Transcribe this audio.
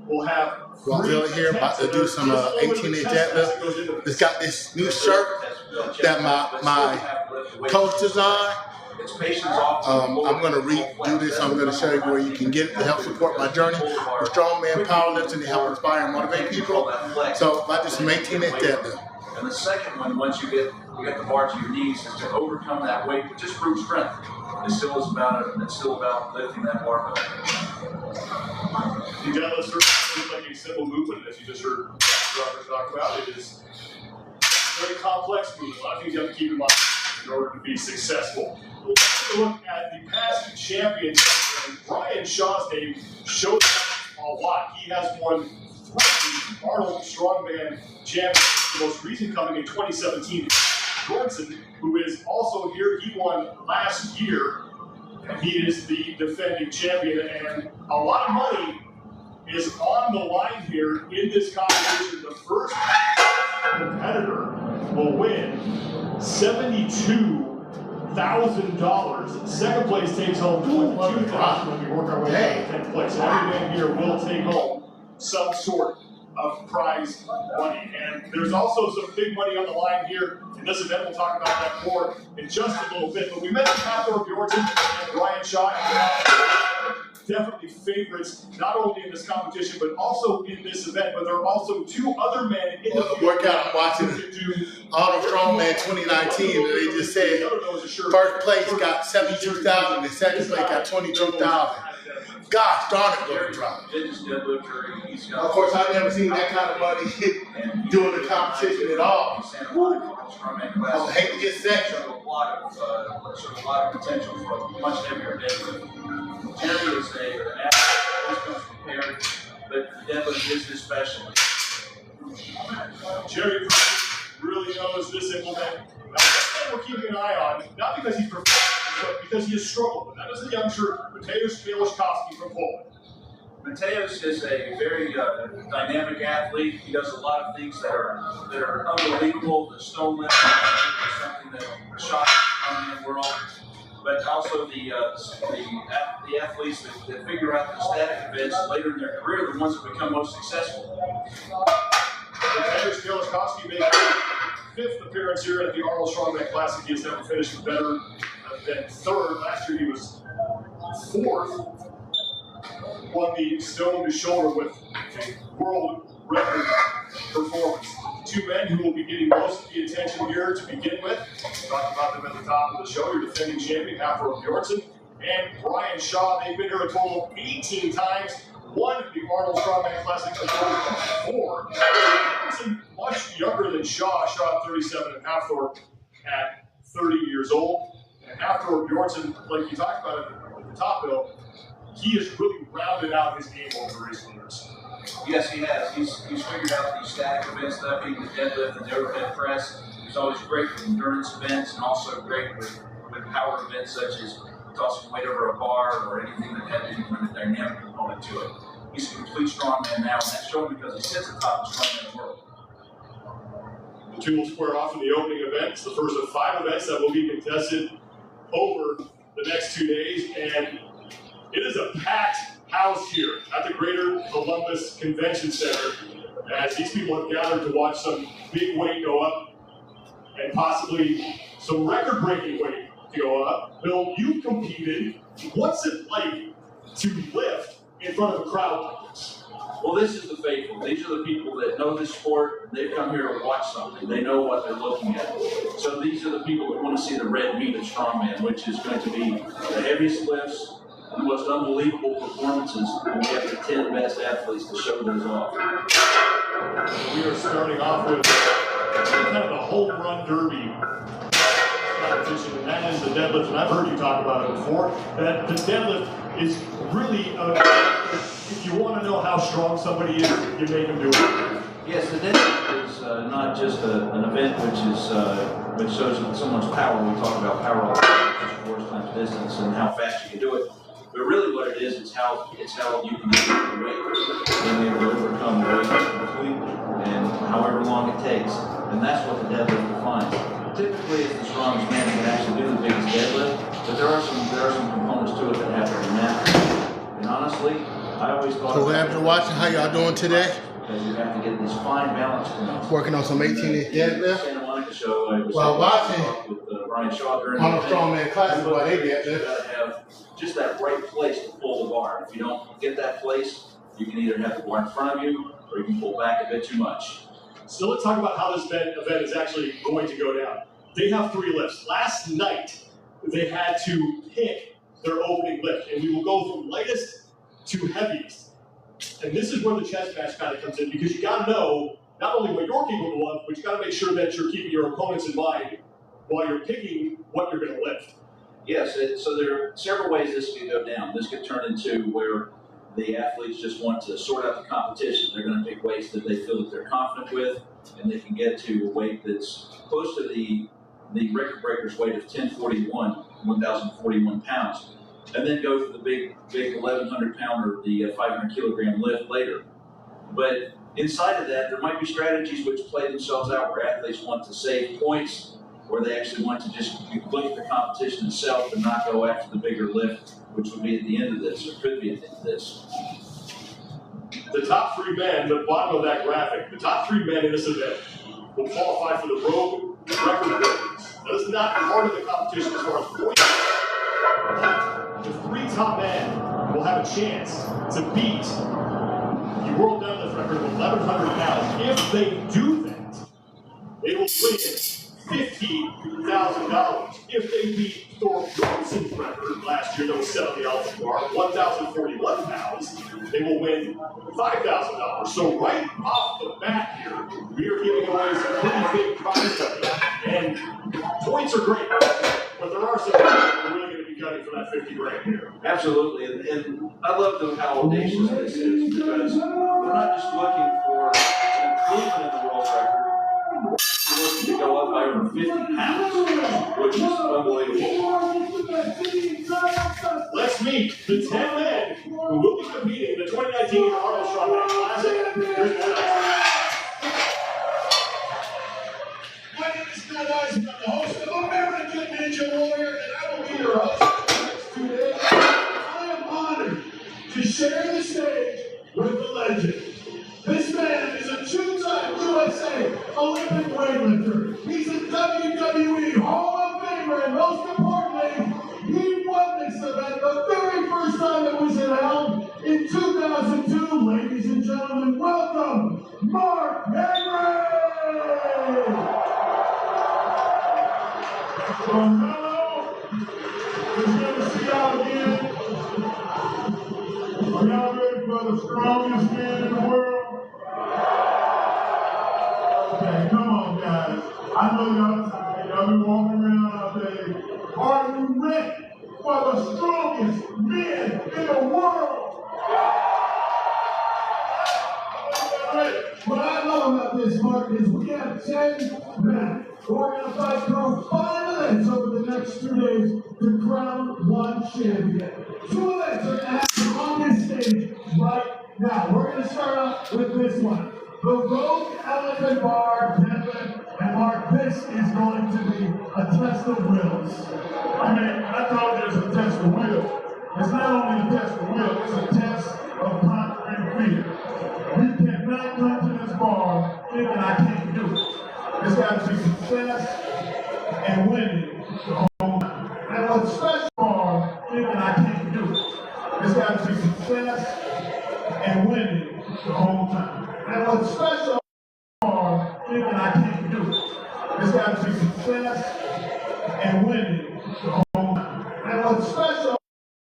We'll have Bill here about to do some 18-inch deadlift. It's got this new shirt that my coach designed. I'm going to redo this. I'm going to show you where you can get it to help support my journey with strongman powerlifting to help inspire and motivate people. So I do some 18-inch deadlift. And the second one, once you get the bar to your knees, is to overcome that weight, but just prove strength. It's still about lifting that barbell. The deadlift certainly looks like a simple movement, as you just heard Robert talk about. It is a very complex movement. A lot of things you have to keep in mind in order to be successful. We'll take a look at the past champions. Brian Shaw's name shows up a lot. He has won 3 Arnold Strongman championships, the most recent coming in 2017. Bjornsson, who is also here, he won last year, and he is the defending champion, and a lot of money is on the line here in this competition. The first competitor will win $72,000. Second place takes home $22,000 when we work our way down to 10th place. Every man here will take home some sort of prize money. And there's also some big money on the line here in this event. We'll talk about that more in just a little bit. But we mentioned Hafthor Bjornsson and Brian Shaw. Definitely favorites, not only in this competition, but also in this event. But there are also 2 other men in the workout. I'm watching Arnold Strongman 2019, and they just said first place got $72,000, and second place got $22,000. Gosh darn it, Gordon Drop. Of course, I've never seen that kind of money doing the competition at all. I hate to get set. A lot of potential for a much heavier deadlift. Jerry is an athlete, always comes prepared, but deadlift is his specialty. Jerry really knows this implement. Now, we're keeping an eye on, not because he's professional, but because he has struggled with that. That is the youngster Mateusz Kieliszkowski from Poland. Mateusz is a very dynamic athlete. He does a lot of things that are unbelievable. The stone lift is something that shot in the world. But also the athletes that figure out the static events later in their career are the ones that become most successful. Mateusz Kieliszkowski made his 5th appearance here at the Arnold Strongman Classic. He has never finished better than 3rd. Last year he was 4th. Won the stone to shoulder with a world record performance. 2 men who will be getting most of the attention here to begin with. Talked about them at the top of the show. Your defending champion, Hafthor Bjornsson, and Brian Shaw. They've been here a total of 18 times. Won the Arnold Strongman Classic a total of 4. Bjornsson much younger than Shaw. Shaw at 37 and Hafthor at 30 years old. And Hafthor Bjornsson, like you talked about at the top, Bill, he has really rounded out his game over recent years. Yes, he has. He's figured out these static event stuff, being the deadlift and the overhead press. He's always great with endurance events and also great with power events such as tossing weight over a bar or anything that had any kind of dynamic component to it. He's a complete strongman now, and that's shown because he sits atop the strongman in the world. The 2 will square off in the opening event. It's the first of 5 events that will be contested over the next 2 days, and it is a packed house here at the Greater Columbus Convention Center as these people have gathered to watch some big weight go up and possibly some record-breaking weight to go up. Bill, you competed. What's it like to lift in front of a crowd like this? Well, this is the faithful. These are the people that know this sport. They've come here to watch something. They know what they're looking at. So these are the people that want to see the red meat of strongman, which is going to be the heaviest lifts, the most unbelievable performances, and we have the 10 best athletes to show those off. We are starting off with kind of a home run derby competition, and that is the deadlift. And I've heard you talk about it before, that the deadlift is really, if you want to know how strong somebody is, you make them do it. Yes, the deadlift is not just an event which shows someone's power. We talk about power, which is force times distance, and how fast you can do it. But really what it is how you can get the weight, being able to overcome the weight completely, and however long it takes. And that's what the deadlift defines. Typically, it's the strongest man that can actually do the biggest deadlift, but there are some components to it that have to be mastered. And honestly, I always thought. So after watching, how y'all doing today? Because you have to get these fine balance points. Working on some 18-inch deadlift. Santa Monica show. I was While watching with Brian Shaw during Arnold Strongman Classic, while they You deadlift. gotta have just that right place to pull the bar. If you don't get that place, you can either have the bar in front of you or you can pull back a bit too much. So let's talk about how this event is actually going to go down. They have 3 lifts. Last night, they had to pick their opening lift, and we will go from lightest to heaviest. And this is where the chess match kind of comes in, because you got to know not only what you're capable of, but you got to make sure that you're keeping your opponents in mind while you're picking what you're going to lift. Yes, so there are several ways this could go down. This could turn into where the athletes just want to sort out the competition. They're going to pick weights that they feel that they're confident with, and they can get to a weight that's close to the record breaker's weight of 1,041 pounds, and then go for the big 1,100 pounder, the 500 kilogram lift later. But inside of that, there might be strategies which play themselves out where athletes want to save points, or they actually want to just look at the competition itself and not go after the bigger lift, which would be at the end of this, or could be at the end of this. The top 3 men, the bottom of that graphic, the top 3 men in this event will qualify for the Rogue record ratings. That is not part of the competition as far as points. The 3 top men will have a chance to beat the world deadlift record of 1,100 pounds. If they do that, they will win $50,000. If they beat Thor Johnson's record last year that was set on the Ultimate Bar, 1,041 pounds, they will win $5,000. So right off the bat here, we are giving away some pretty big prize money. And points are great, but there are some people who are really going to be cutting for that 50 grand here. Absolutely, and I love how audacious this is, because we're not just looking for an improvement in the world record. We're looking to go up by over 50 pounds, which is unbelievable. Let's meet the 10 men who will be competing in the 2019 Arnold Strongman Classic. Here's the My name is Bill Wise, I'm the host of American Ninja Warrior, and I will be your host for the next 2 days. I am honored to share the stage with the legend. This man is a 2-time USA Olympic weightlifter. He's a WWE Hall of Famer, and most importantly, he won this event the very first time it was held in 2002. Ladies and gentlemen, welcome, Mark Henry! Hello. It's good to see y'all again. Are y'all ready for the strongest man in the world? Okay, come on, guys. I know y'all tired. Y'all been walking around all day. Are you ready for the strongest men in the world? What I love about this, Mark, is we have 10 men who are going to fight for 5 events over the next 2 days to crown one champion. 2 events are going to happen on this stage right now. We're going to start off with this one. The Rogue Elephant Bar deadlift. And Mark, this is going to be a test of wills. I mean, I told you it's a test of will. It's not only a test of will, it's a test of conquering fear. You cannot come to this bar thinking I can't do it. It's got to be success and winning the whole time. And what's special bar thinking I can't do it. It's got to be success and winning the whole time. And what's special bar thinking I can't do it. It's got to be success and winning